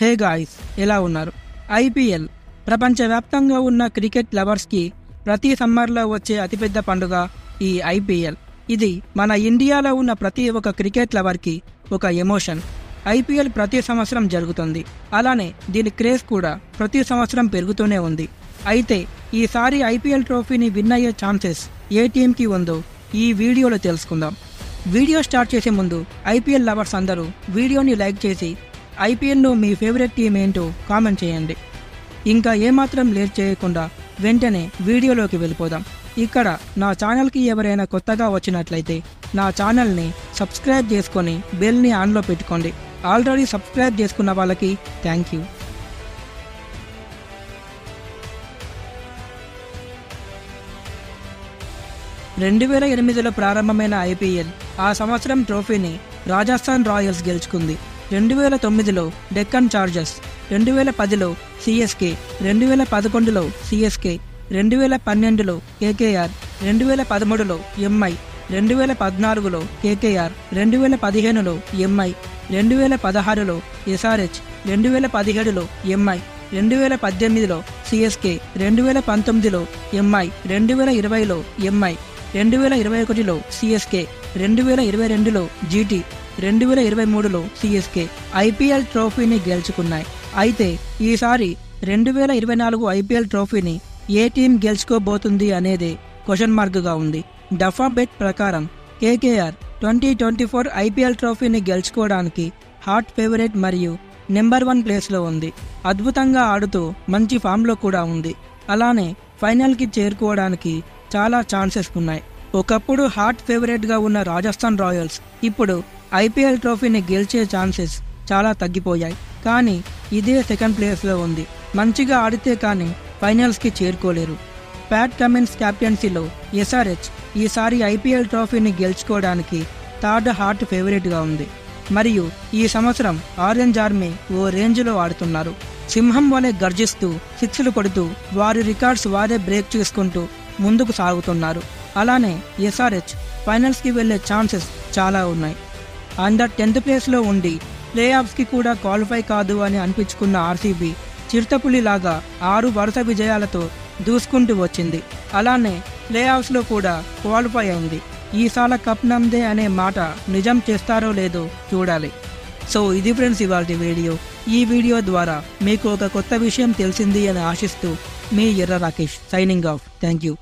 Hey guys, ఎలా ఉన్నారు? IPL ప్రపంచవ్యాప్తంగా ఉన్న క్రికెట్ లవర్స్కి ప్రతి సమ్మర్లో వచ్చే అతిపెద్ద పండుగ ఈ ఐపీఎల్. ఇది మన ఇండియాలో ఉన్న ప్రతి ఒక్క క్రికెట్ లవర్కి ఒక ఎమోషన్. ఐపీఎల్ ప్రతి సంవత్సరం జరుగుతుంది. అలానే దీని క్రేజ్ కూడా ప్రతి సంవత్సరం పెరుగుతూనే ఉంది. అయితే ఈసారి ఐపీఎల్ ట్రోఫీని విన్ అయ్యే ఛాన్సెస్ ఏ టీంకి ఉందో ఈ వీడియోలో తెలుసుకుందాం. వీడియో స్టార్ట్ చేసే ముందు ఐపీఎల్ లవర్స్ అందరూ వీడియోని లైక్ చేసి ఐపీఎల్లో మీ ఫేవరెట్ టీం ఏంటో కామెంట్ చేయండి. ఇంకా ఏమాత్రం లేట్ చేయకుండా వెంటనే వీడియోలోకి వెళ్ళిపోదాం. ఇక్కడ నా ఛానల్కి ఎవరైనా కొత్తగా వచ్చినట్లయితే నా ఛానల్ని సబ్స్క్రైబ్ చేసుకొని బెల్ని ఆన్లో పెట్టుకోండి. ఆల్రెడీ సబ్స్క్రైబ్ చేసుకున్న వాళ్ళకి థ్యాంక్ యూ. రెండు 2008లో ప్రారంభమైన ఐపీఎల్ ఆ సంవత్సరం ట్రోఫీని రాజస్థాన్ రాయల్స్ గెలుచుకుంది. 2009లో డెక్కన్ చార్జర్స్, 2010లో సిఎస్కే, 2011లో సిఎస్కే, 2012లో కేకేఆర్, 2013లో ఎంఐ, 2014లో కేకేఆర్, 2015లో ఎంఐ, 2016లో ఎస్ఆర్హెచ్, 2017లో ఎంఐ, 2018లో సిఎస్కే, 2019లో ఎంఐ, 2020లో ఎంఐ, 2021లో సిఎస్కే, 2022లో జీటీ, 2023లో సిఎస్కే ఐపీఎల్ ట్రోఫీని గెలుచుకున్నాయి. అయితే ఈసారి 2024 ఐపీఎల్ ట్రోఫీని ఏ టీం గెలుచుకోబోతుంది అనేది క్వశ్చన్ మార్క్గా ఉంది. డఫా బెట్ ప్రకారం కేకేఆర్ 2024 ఐపీఎల్ ట్రోఫీని గెలుచుకోవడానికి హాట్ ఫేవరెట్ మరియు నెంబర్ 1 ప్లేస్లో ఉంది. అద్భుతంగా ఆడుతూ మంచి ఫామ్లో కూడా ఉంది. అలానే ఫైనల్కి చేరుకోవడానికి చాలా ఛాన్సెస్ ఉన్నాయి. ఒకప్పుడు హాట్ ఫేవరెట్గా ఉన్న రాజస్థాన్ రాయల్స్ ఇప్పుడు ఐపీఎల్ ట్రోఫీని గెలిచే ఛాన్సెస్ చాలా తగ్గిపోయాయి. కానీ ఇదే సెకండ్ ప్లేస్లో ఉంది. మంచిగా ఆడితే కానీ ఫైనల్స్కి చేరుకోలేరు. ప్యాట్ కమిన్స్ క్యాప్టెన్సీలో ఎస్ఆర్హెచ్ ఈసారి ఐపీఎల్ ట్రోఫీని గెలుచుకోవడానికి థర్డ్ హాట్ ఫేవరెట్గా ఉంది. మరియు ఈ సంవత్సరం ఆరెంజ్ ఆర్మీ ఓ రేంజ్లో ఆడుతున్నారు. సింహం వలె గర్జిస్తూ సిక్స్లు కొడుతూ వారి రికార్డ్స్ వారే బ్రేక్ చేసుకుంటూ ముందుకు సాగుతున్నారు. అలానే ఎస్ఆర్హెచ్ ఫైనల్స్కి వెళ్లే ఛాన్సెస్ చాలా ఉన్నాయి. అండర్ 10th ప్లేస్లో ఉండి ప్లే ఆఫ్స్కి కూడా క్వాలిఫై కాదు అని అనిపించుకున్న ఆర్సీబీ చిరుతపులిలాగా 6 వరుస విజయాలతో దూసుకుంటూ వచ్చింది. అలానే ప్లే ఆఫ్స్లో కూడా క్వాలిఫై అయింది. ఈసారి కప్ నమ్దే అనే మాట నిజం చేస్తారో లేదో చూడాలి. సో ఇది ఫ్రెండ్స్ ఇవాల్టి వీడియో. ఈ వీడియో ద్వారా మీకు ఒక కొత్త విషయం తెలిసింది అని ఆశిస్తూ మీ ఎర్ర Rakesh signing off. Thank you.